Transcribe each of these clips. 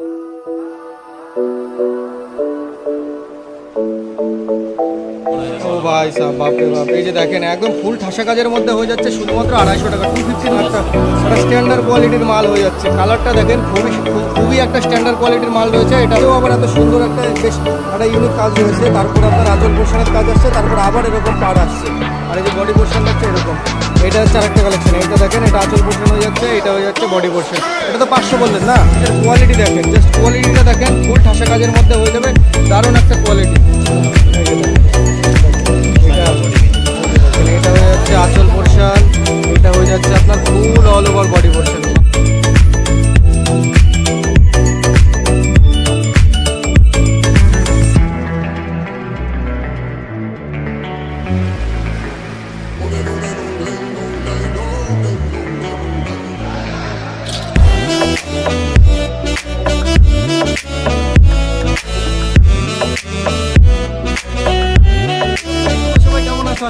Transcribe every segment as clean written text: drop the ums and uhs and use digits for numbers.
ও ভাই সাহেব, বাপরে বাপ, এই যে দেখেন একদম ফুল ঠাসা কাজের মধ্যে হয়ে যাচ্ছে শুধুমাত্র 250 টাকা, 250 একটা স্ট্যান্ডার্ড কোয়ালিটির মাল হয়ে যাচ্ছে। কালারটা দেখেন খুবই একটা স্ট্যান্ডার্ড কোয়ালিটির মাল রয়েছে। এটাও আবার এত সুন্দর একটা বেশ একটা ইউনিক কাজ রয়েছে। তারপর আপনার আঁচল পোর্শনের কাজ আসছে, তারপর আবার এরকম পাড় আসছে, আর এই যে বডি পোর্শন হচ্ছে এরকম। এটা হচ্ছে আরেকটা কালেকশন। এটা দেখেন, এটা আঁচল পোর্শন হয়ে যাচ্ছে, এটা হয়ে যাচ্ছে বডি পোর্শন। এটা তো 500 বললেন না? এর কোয়ালিটি দেখেন, জাস্ট কোয়ালিটিটা দেখেন, ফুল ঠাসা কাজের মধ্যে হয়ে যাবে, দারুণ একটা কোয়ালিটি। এটা হয়ে যাচ্ছে আঁচল পোর্শন, এটা হয়ে যাচ্ছে আপনার full all over body portion.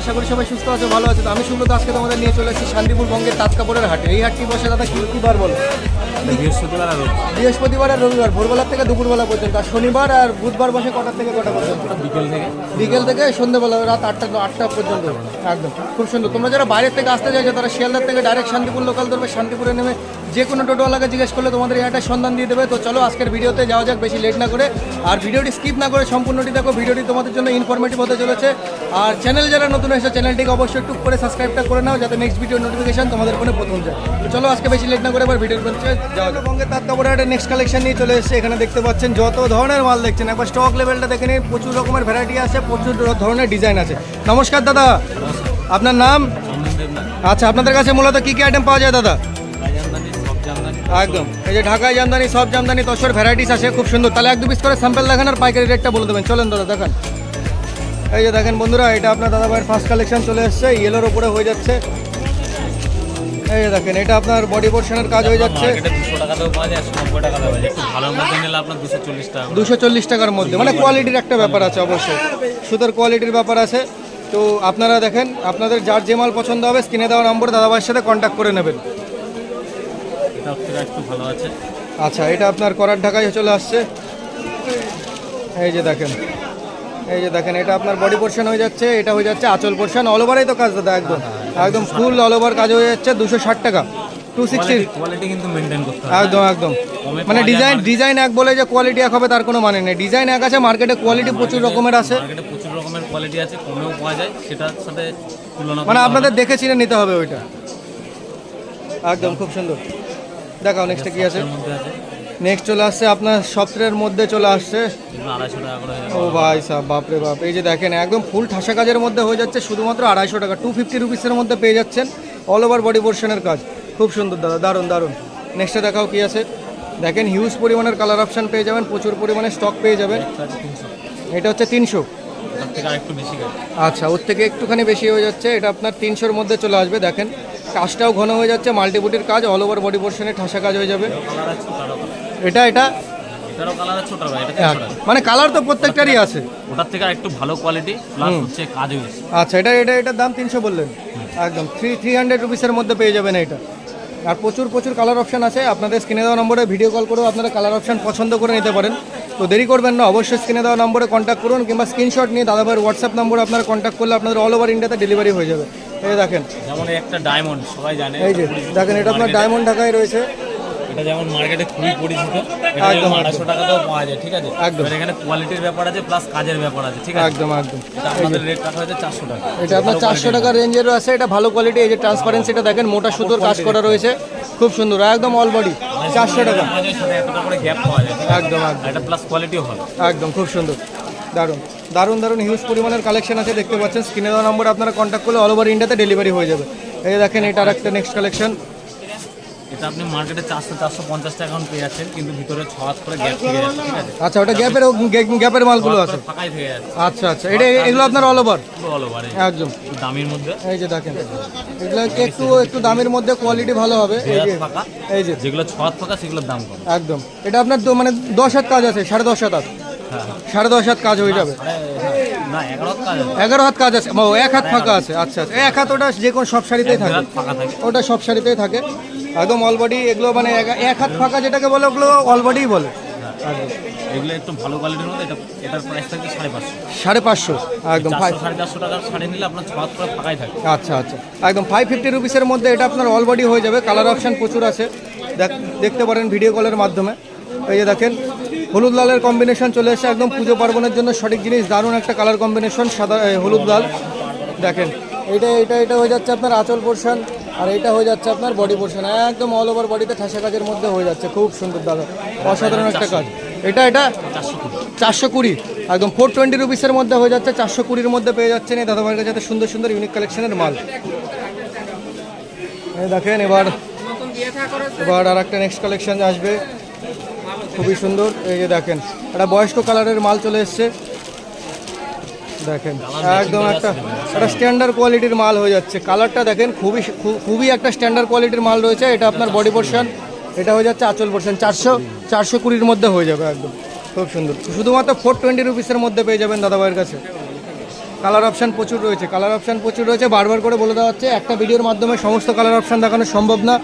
আশা করি সবাই সুস্থ আছে, ভালো আছে। তো আমি সুব্রত, আজকে তোমাদের নিয়ে চলে এসেছি শান্তিপুর বঙ্গের তাঁত কাপড়ের হাটে। এই হাটটি বসে দাদা কি বার বলো? বৃহস্পতিবার আর রবিবার ভোরবেলা থেকে দুপুরবেলা পর্যন্ত, আর শনিবার আর বুধবার বসে কটার থেকে কটা পর্যন্ত? বিকেল থেকে সন্ধ্যেবেলা রাত 8টা পর্যন্ত। একদম খুব সুন্দর। তোমরা যারা বাইরের থেকে আসতে চাইছো তারা শিয়ালদার থেকে ডাইরেক্ট শান্তিপুর লোকাল ধরবে, শান্তিপুরে নেমে যে কোনো টোটোওয়ালাকে জিজ্ঞেস করলে তোমাদের এই হাটের সন্ধান দিয়ে দেবে। তো চলো আজকের ভিডিওতে যাওয়া যাক, বেশি লেট না করে। আর ভিডিওটি স্কিপ না করে সম্পূর্ণটি দেখো, ভিডিওটি তোমাদের জন্য ইনফরমেটিভ হতে চলেছে। আর চ্যানেল যারা নতুন এসেছে চ্যানেলটিকে অবশ্যই টুক করে সাবস্ক্রাইবটা করে নাও, যাতে নেক্সট ভিডিও নোটিফিকেশন তোমাদের ফোনে প্রথম যায়। তো চলো আজকে বেশি লেট না করে এবার ভিডিওর পরিচয় যাওয়া যাক। বঙ্গের তাঁত কাপড়ের হাটের নেক্সট কালেকশন নিয়ে চলে এসেছে। এখানে দেখতে পাচ্ছেন যত ধরনের মাল দেখছেন, একবার স্টক লেভেলটা দেখে নিন। প্রচুর রকমের ভ্যারাইটি আছে, প্রচুর ধরনের ডিজাইন আছে। নমস্কার দাদা, আপনার নাম? আচ্ছা, আপনাদের কাছে মূলত কী কী আইটেম পাওয়া যায় দাদা? একদম, এই যে ঢাকায় জামদানি, সব জামদানি, তসর ভ্যারাইটিস আছে, খুব সুন্দর। তাহলে 1-2 পিস করে স্যাম্পল দেখান আর পাইকারি রেটটা বলে দেবেন। চলেন দাদা দেখান। এই যে দেখেন বন্ধুরা, এটা আপনার দাদা ভাইয়ের ফার্স্ট কালেকশন চলে এসছে, ইয়েলোর উপরে হয়ে যাচ্ছে। এই যে দেখেন, এটা আপনার বডি পোর্শনের কাজ হয়ে যাচ্ছে। 240 টাকার মধ্যে, মানে কোয়ালিটির একটা ব্যাপার আছে, অবশ্যই সুতোর কোয়ালিটির ব্যাপার আছে। তো আপনারা দেখেন, আপনাদের যার যে মাল পছন্দ হবে স্ক্রিনে দেওয়া নম্বরে দাদা ভাইয়ের সাথে কন্ট্যাক্ট করে নেবেন। আচ্ছা, এটা আপনার করার ঢাকায় চলে আসছে। এই যে দেখেন, এই যে দেখেন, এটা আপনার বডি পোর্শন হয়ে যাচ্ছে, এটা হয়ে যাচ্ছে আঁচল পোর্শন। অল ওভারই তো কাজ দাদা, একদম একদম ফুল অল ওভার কাজ হয়ে যাচ্ছে। 260 টাকা, 260। একদম একদম, মানে ডিজাইন এক বলে যে কোয়ালিটি এক হবে তার কোনো মানে নেই। ডিজাইন এক আছে, মার্কেটে কোয়ালিটি প্রচুর রকমের আছে, মানে আপনাদের দেখে চিনে নিতে হবে ওইটা। একদম খুব সুন্দর। দেখাও নেক্সটে কি আছে। নেক্সট চলে আসছে আপনার সফটওয়্যারের মধ্যে চলে আসছে। ও ভাই সাহেব, বাপরে বাপ, এই যে দেখেন একদম ফুল ঠাসা কাজের মধ্যে হয়ে যাচ্ছে শুধুমাত্র 250 টাকা, 250 রুপিসের মধ্যে পেয়ে যাচ্ছেন অল ওভার বডি পোর্শনের কাজ। খুব সুন্দর দাদা, দারুণ দারুণ। নেক্সটে দেখাও কি আছে। দেখেন হিউজ পরিমাণের কালার অপশান পেয়ে যাবেন, প্রচুর পরিমাণে স্টক পেয়ে যাবেন। এটা হচ্ছে 300। আচ্ছা, ওর থেকে একটুখানি বেশি হয়ে যাচ্ছে, এটা আপনার 300-র মধ্যে চলে আসবে। দেখেন কাজটাও ঘন হয়ে যাচ্ছে, মাল্টিপুটির কাজ, অল ওভার বডি পোর্শনে ঠাসা কাজ হয়ে যাবে। এটা মানে কালার তো প্রত্যেকটারই আছে, ওটার থেকে একটু ভালো কোয়ালিটি প্লাস হচ্ছে কাজ হয়েছে। আচ্ছা, এটার দাম 300 বললেন? একদম 300 রুপিসের মধ্যে পেয়ে যাবেন এটা। আর প্রচুর কালার অপশান আছে। আপনাদের স্ক্রিনে দেওয়া নম্বরে ভিডিও কল করেও আপনারা কালার অপশান পছন্দ করে নিতে পারেন। তো দেরি করবেন না, অবশ্যই স্ক্রিনে দেওয়া নম্বরে কন্ট্যাক্ট করুন, কিংবা স্ক্রিনশট নিয়ে দাদাভাইয়ের হোয়াটসঅ্যাপ নম্বরে আপনারা কন্ট্যাক্ট করলে আপনাদের অল ওভার ইন্ডিয়াতে ডেলিভারি হয়ে যাবে। এই দেখেন, যেমন একটা ডায়মন্ড সবাই জানে, এই যে দেখেন, এটা আপনার ডায়মন্ড ঢাকায় রয়েছে। এটা যেমন মার্কেটে খুবই পরিচিত, এটা একদম 250 টাকাতেও পাওয়া যায়, ঠিক আছে। একদম, এখানে কোয়ালিটির ব্যাপার আছে প্লাস কাজের ব্যাপার আছে, ঠিক আছে। একদম একদম। আমাদের রেট রাখা হয়েছে 400 টাকা। এটা আপনার 400 টাকার রেঞ্জেরও আছে, এটা ভালো কোয়ালিটি। এই যে ট্রান্সপারেন্সিটা দেখেন, মোটা সুতোর কাজ করা রয়েছে, খুব সুন্দর, একদম অল বডি, 400 টাকা। গ্যাপ পাওয়া যায়, একদম একদম, এটা প্লাস কোয়ালিটিও ভালো, একদম খুব সুন্দর, দারুণ দারুণ দারুণ হিউজ পরিমাণের কালেকশন আছে, দেখতে পাচ্ছেন। স্ক্রিনে দেওয়া নম্বরে আপনারা কন্ট্যাক্ট করলে অল ওভার ইন্ডিয়াতে ডেলিভারি হয়ে যাবে। এই দেখেন, এটা আর একটা নেক্সট কালেকশন। এটা আপনি মার্কেটে 400-450 টাকা এখন পেয়ে যাচ্ছেন, কিন্তু ভিতরে 6 হাত করে গ্যাপ থেকে যাচ্ছে, ঠিক আছে। আচ্ছা, ওটা গ্যাপের মালগুলো আছে, ফাঁকাই থেকে যাচ্ছে। আচ্ছা আচ্ছা, এগুলো আপনার অল ওভার? অল ওভার, একদম দামের মধ্যে। এই যে দেখেন, এগুলো একটু দামের মধ্যে কোয়ালিটি ভালো হবে। এই যে যেগুলো 6 হাত ফাঁকা সেগুলোর দাম কম। একদম, এটা আপনার মানে 10 হাত কাজ আছে, 10.5 হাত, 10.5 হাত কাজ হয়ে যাবে। না, 11 হাত কাজ আছে, 1 হাত ফাঁকা আছে। আচ্ছা আচ্ছা, 1 হাত ওটা যে কোনো সব শাড়িতেই থাকে, ওটা সব শাড়িতেই থাকে, একদম অল বডি। এগুলো মানে 1 হাত ফাঁকা যেটাকে বলে, ওগুলো অল বডিই বলে। এগুলো একটু ভালো কোয়ালিটির মধ্যে এটার প্রাইস থাকবে 550। 550 একদম 450 টাকার শাড়ি নিলে আপনার 6 হাত করে ফাঁকাই থাকে। আচ্ছা আচ্ছা, একদম 550 রুপিসের মধ্যে এটা আপনার অল বডি হয়ে যাবে। কালার অপশান প্রচুর আছে, দেখতে পারেন ভিডিও কলের মাধ্যমে। এই যে দেখেন হলুদ লালের কম্বিনেশন চলে এসেছে, একদম পুজো পার্বণের জন্য সঠিক জিনিস। দারুণ একটা কালার কম্বিনেশন, সাদা হলুদ লাল। দেখেন এটা হয়ে যাচ্ছে আপনার আঁচল পোর্শন, আর এটা হয়ে যাচ্ছে আপনার বডি পোর্শন। একদম অল ওভার বডিতে ঠাসা কাজের মধ্যে হয়ে যাচ্ছে, খুব সুন্দর দাদা, অসাধারণ একটা কাজ। এটা 420 একদম 420 রুপিসের মধ্যে হয়ে যাচ্ছে। 420-র মধ্যে পেয়ে যাচ্ছেন এই দাদাভাইয়ের কাছে সুন্দর সুন্দর ইউনিক কালেকশনের মাল। এই দেখেন এবার আর একটা নেক্সট কালেকশন আসবে, খুবই সুন্দর। এই যে দেখেন একটা বয়স্ক কালারের মাল চলে এসছে, দেখেন একদম একটা স্ট্যান্ডার্ড কোয়ালিটির মাল হয়ে যাচ্ছে। কালারটা দেখেন খুবই একটা স্ট্যান্ডার্ড কোয়ালিটির মাল রয়েছে। এটা আপনার বডি পোর্শন, এটা হয়ে যাচ্ছে আঁচল পোর্শন। 420-র মধ্যে হয়ে যাবে, একদম খুব সুন্দর। শুধুমাত্র 420 রুপিসের মধ্যে পেয়ে যাবেন দাদাভাইয়ের কাছে। কালার অপশান প্রচুর রয়েছে, বারবার করে বলে দেওয়া হচ্ছে, একটা ভিডিওর মাধ্যমে সমস্ত কালার অপশান দেখানো সম্ভব না।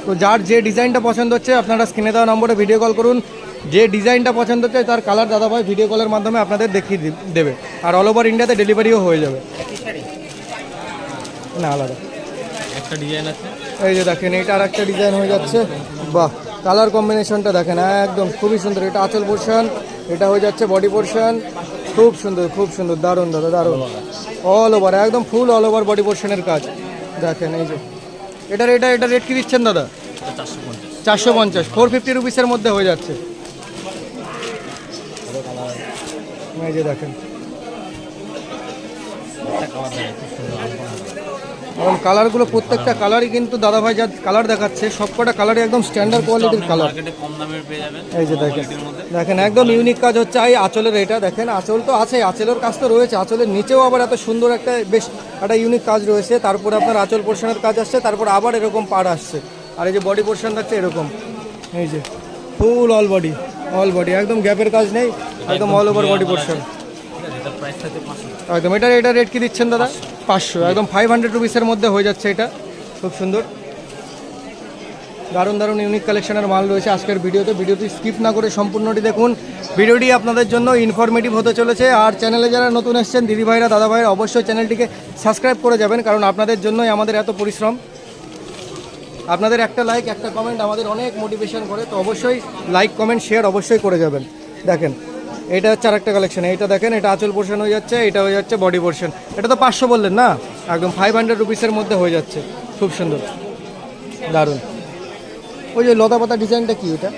তো যার যে ডিজাইনটা পছন্দ হচ্ছে আপনারা স্ক্রিনে দেওয়া নম্বরে ভিডিও কল করুন। যে ডিজাইনটা পছন্দ হচ্ছে তার কালার দাদাভাই ভিডিও কলের মাধ্যমে আপনাদের দেখিয়ে দেবে, আর অল ওভার ইন্ডিয়াতে ডেলিভারিও হয়ে যাবে। না আলাদা একটা ডিজাইন আছে, এই যে দেখেন এটা আর একটা ডিজাইন হয়ে যাচ্ছে। বাহ, কালার কম্বিনেশনটা দেখেন একদম খুবই সুন্দর। এটা আঁচল পোর্শন, এটা হয়ে যাচ্ছে বডি পোর্শন, খুব সুন্দর, দারুণ দাদা, দারুণ। অল ওভার একদম ফুল অল ওভার বডি পোর্শনের কাজ দেখেন। এই যে এটা রেট কি দিচ্ছেন দাদা? 450 450 রুপিসের মধ্যে হয়ে যাচ্ছে। এই যে দেখেন এবং কালারগুলো প্রত্যেকটা কালারই কিন্তু দাদাভাই যা কালার দেখাচ্ছে সবকটা কালারই একদম স্ট্যান্ডার্ড কোয়ালিটির কালার। এই যে দেখেন একদম ইউনিক কাজ হচ্ছে। এই আঁচলের এটা দেখেন, আঁচল তো আছে, আঁচলের কাজ তো রয়েছে, আঁচলের নিচেও আবার এত সুন্দর একটা বেশ একটা ইউনিক কাজ রয়েছে। তারপরে আপনার আঁচল পোর্শনের কাজ আসছে, তারপর আবার এরকম পাড় আসছে, আর এই যে বডি পোর্শন থাকছে এরকম। এই যে ফুল অল বডি একদম গ্যাপের কাজ নেই, একদম অল ওভার বডি পোর্শন একদম। এটা রেট কি দিচ্ছেন দাদা? 500 একদম 500 রুপিসের মধ্যে হয়ে যাচ্ছে। এটা খুব সুন্দর, দারুণ ইউনিক কালেকশনের মাল রয়েছে আজকের ভিডিওটি স্কিপ না করে সম্পূর্ণটি দেখুন। ভিডিওটি আপনাদের জন্য ইনফরমেটিভ হতে চলেছে। আর চ্যানেলে যারা নতুন এসেছেন দিদি ভাইরা দাদা ভাইরা অবশ্যই চ্যানেলটিকে সাবস্ক্রাইব করে যাবেন, কারণ আপনাদের জন্যই আমাদের এত পরিশ্রম। আপনাদের একটা লাইক একটা কমেন্ট আমাদের অনেক মোটিভেশন করে, তো অবশ্যই লাইক কমেন্ট শেয়ার অবশ্যই করে যাবেন। দেখেন এটা হচ্ছে আরেকটা কালেকশন, এটা দেখেন এটা আঁচল পোর্শন হয়ে যাচ্ছে, এটা হয়ে যাচ্ছে বডি পোর্শন। এটা তো 500 বললেন না, একদম 500 রুপিসের মধ্যে হয়ে যাচ্ছে, খুব সুন্দর দারুণ। ওই যে লতা পাতা ডিজাইনটা কি এটা?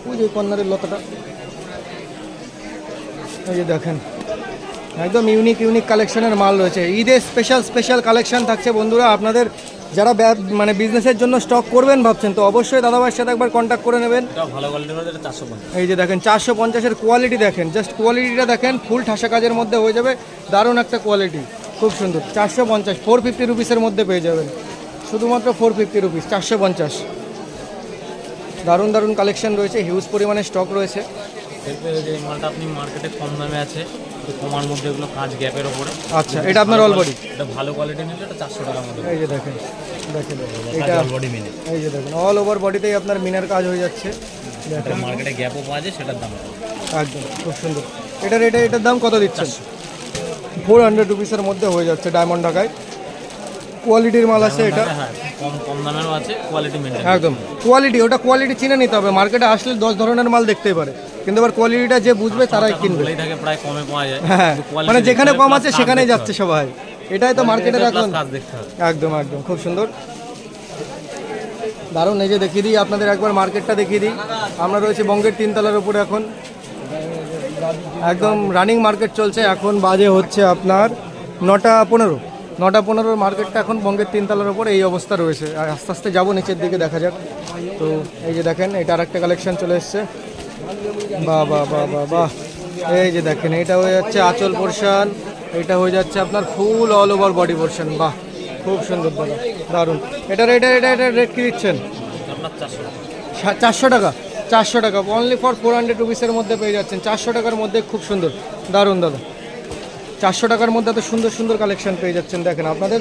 ওই যে কর্নারের লতাটা, এই যে দেখেন একদম ইউনিক কালেকশনের মাল রয়েছে। ঈদের স্পেশাল কালেকশন থাকছে বন্ধুরা। আপনাদের যারা মানে বিজনেসের জন্য স্টক করবেন ভাবছেন, তো অবশ্যই দাদাভাইয়ের সাথে একবার কন্ট্যাক্ট করে নেবেন। এই যে দেখেন 450-এর কোয়ালিটি দেখেন, জাস্ট কোয়ালিটিটা দেখেন, ফুল ঠাসা কাজের মধ্যে হয়ে যাবে, দারুণ একটা কোয়ালিটি, খুব সুন্দর। 450 450 রুপিসের মধ্যে পেয়ে যাবেন, শুধুমাত্র 450 রুপিস 450। দারুণ কালেকশন রয়েছে, হিউজ পরিমাণে স্টক রয়েছে। যে মালটা আপনি মার্কেটে কম দামে আছে, কমার মধ্যে এগুলো কাজ গ্যাপের ওপরে। আচ্ছা, এটা আপনার অল বডি, এটা ভালো কোয়ালিটি নিলে এটা 400 টাকার মধ্যে। এই যে দেখেন এটা অল বডি মিনে, এই যে দেখেন অল ওভার বডিতেই আপনার মিনার কাজ হয়ে যাচ্ছে। দেখেন মার্কেটে গ্যাপও পাওয়া যায়, সেটার দাম একদম খুব সুন্দর। এটার দাম কত দিচ্ছেন? 400 রুপিসের মধ্যে হয়ে যাচ্ছে, ডায়মন্ড ঢাকায় কোয়ালিটির মাল আছে। এটা কম দামেরও আছে, কোয়ালিটি মেনটেন একদম কোয়ালিটি চিনে নিতে হবে। মার্কেটে আসলে 10 ধরনের মাল দেখতেই পারে, কিন্তু আবার কোয়ালিটিটা যে বুঝবে তারাই কিনবে। প্রায় কমে পাওয়া যায়, হ্যাঁ, মানে যেখানে কম আছে সেখানেই যাচ্ছে সবাই, এটাই তো মার্কেটের এখন। একদম খুব সুন্দর দারুণ। এই যে দেখিয়ে দিই আপনাদের একবার মার্কেটটা দেখিয়ে দিই। আমরা রয়েছে বঙ্গের 3 তলার উপরে, এখন একদম রানিং মার্কেট চলছে। এখন বাজে হচ্ছে আপনার 9:15 মার্কেটটা এখন বঙ্গের 3 তলার উপরে এই অবস্থা রয়েছে। আর আস্তে আস্তে যাবো নিচের দিকে, দেখা যাক। তো এই যে দেখেন এটা আরেকটা কালেকশন চলে এসছে, বাহ। এই যে দেখেন এটা হয়ে যাচ্ছে আঁচল পোর্শন, এটা হয়ে যাচ্ছে আপনার full all over body portion. বাহ, খুব সুন্দর দাদা, দারুণ। এটা রেট কি দিচ্ছেন? 400 টাকা অনলি ফর 400 রুপিসের মধ্যে পেয়ে যাচ্ছেন। 400 টাকার মধ্যে খুব সুন্দর, দারুণ দাদা। 400 টাকার মধ্যে এত সুন্দর কালেকশন পেয়ে যাচ্ছেন। দেখেন আপনাদের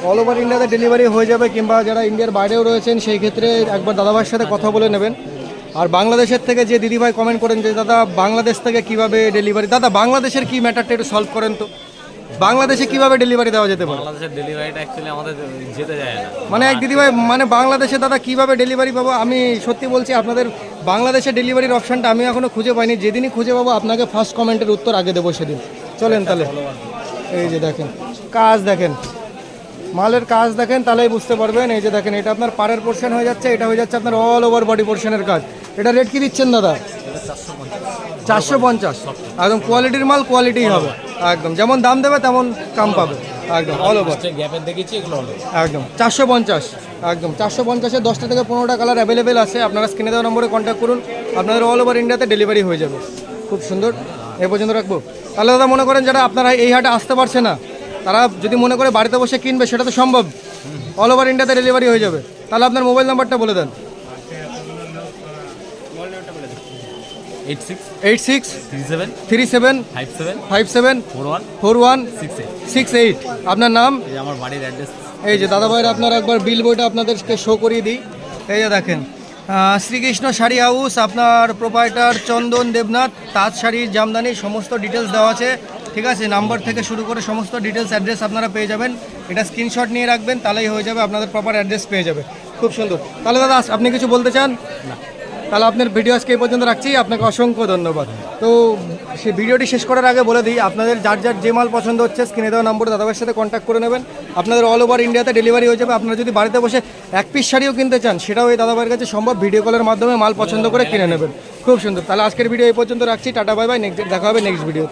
অল ওভার ইন্ডিয়াতে ডেলিভারি হয়ে যাবে, কিংবা যারা ইন্ডিয়ার বাইরেও রয়েছেন সেই ক্ষেত্রে একবার দাদাভাইয়ের সাথে কথা বলে নেবেন। আর বাংলাদেশের থেকে যে দিদিভাই কমেন্ট করেন যে দাদা বাংলাদেশ থেকে কিভাবে ডেলিভারি, দাদা বাংলাদেশের কি ম্যাটারটা একটু সলভ করেন তো, বাংলাদেশে কিভাবে ডেলিভারি দেওয়া যেতে পারে? বাংলাদেশের ডেলিভারিটা অ্যাকচুয়ালি আমাদের যেতে যায় না। মানে এক দিদিভাই মানে বাংলাদেশে দাদা কিভাবে ডেলিভারি পাবো? আমি সত্যি বলছি আপনাদের বাংলাদেশে ডেলিভারির অপশনটা আমি এখনো খুঁজে পাইনি। যেদিনই খুঁজে পাবো আপনাকে ফার্স্ট কমেন্টের উত্তর আগে দেবো সেদিন। চলেন তাহলে, এই যে দেখেন কাজ দেখেন, মালের কাজ দেখেন, তাহলেই বুঝতে পারবেন। এই যে দেখেন এটা আপনার পাড়ের পোর্শন হয়ে যাচ্ছে, এটা হয়ে যাচ্ছে আপনার অল ওভার বডি পোর্শনের কাজ। এটা রেট কি দিচ্ছেন দাদা? 450। একদম কোয়ালিটির মাল কোয়ালিটি হবে, একদম যেমন দাম দেবে তেমন কাম পাবে, একদম অল ওভার গ্যাপের দেখেছি এগুলো হলো একদম 450। একদম 450-এ 10টা থেকে 15টা কালার অ্যাভেলেবেল আছে। আপনারা স্ক্রিনে দেওয়া নম্বরে কন্ট্যাক্ট করুন, আপনাদের অল ওভার ইন্ডিয়াতে ডেলিভারি হয়ে যাবে। খুব সুন্দর, এ পর্যন্ত রাখবো। তাহলে দাদা মনে করেন যারা আপনারা এই হাটে আসতে পারছে না, তারা যদি মনে করে বাড়িতে বসে কিনবে, সেটা তো সম্ভব, অল ওভার ইন্ডিয়াতে ডেলিভারি হয়ে যাবে। তাহলে আপনার মোবাইল নাম্বারটা বলে দেন। 86 86 37 37 57 57 41 41 68। 68। আপনার নাম? এই যে আমার বাড়ির অ্যাড্রেস। এই যে দাদা ভাইয়ের আপনার একবার বিল বইটা আপনাদেরকে শো করিয়ে দিই। এই যে দেখেন শ্রীকৃষ্ণ শাড়ি হাউস, আপনার প্রোপাইটার চন্দন দেবনাথ, তাঁত শাড়ি জামদানি সমস্ত ডিটেলস দেওয়া আছে, ঠিক আছে? নাম্বার থেকে শুরু করে সমস্ত ডিটেলস অ্যাড্রেস আপনারা পেয়ে যাবেন। এটা স্ক্রিনশট নিয়ে রাখবেন, তাহলেই হয়ে যাবে, আপনাদের প্রপার অ্যাড্রেস পেয়ে যাবে। খুব সুন্দর। তাহলে দাদা আপনি কিছু বলতে চান? তাহলে আপনার ভিডিও আজকে এই পর্যন্ত রাখছি, আপনাকে অসংখ্য ধন্যবাদ। তো সেই ভিডিওটি শেষ করার আগে বলে দিই, আপনাদের যার যার যে মাল পছন্দ হচ্ছে স্ক্রিনে দেওয়া নম্বরে দাদাভাইয়ের সাথে কন্ট্যাক্ট করে নেবেন, আপনাদের অল ওভার ইন্ডিয়াতে ডেলিভারি হয়ে যাবে। আপনারা যদি বাড়িতে বসে এক পিস শাড়িও কিনতে চান, সেটাও এই দাদাভাইয়ের কাছে সম্ভব, ভিডিও কলের মাধ্যমে মাল পছন্দ করে কিনে নেবেন। খুব সুন্দর। তাহলে আজকের ভিডিও এই পর্যন্ত রাখছি, টাটা বাই বাই, নেক্সট দেখা হবে নেক্সট ভিডিও।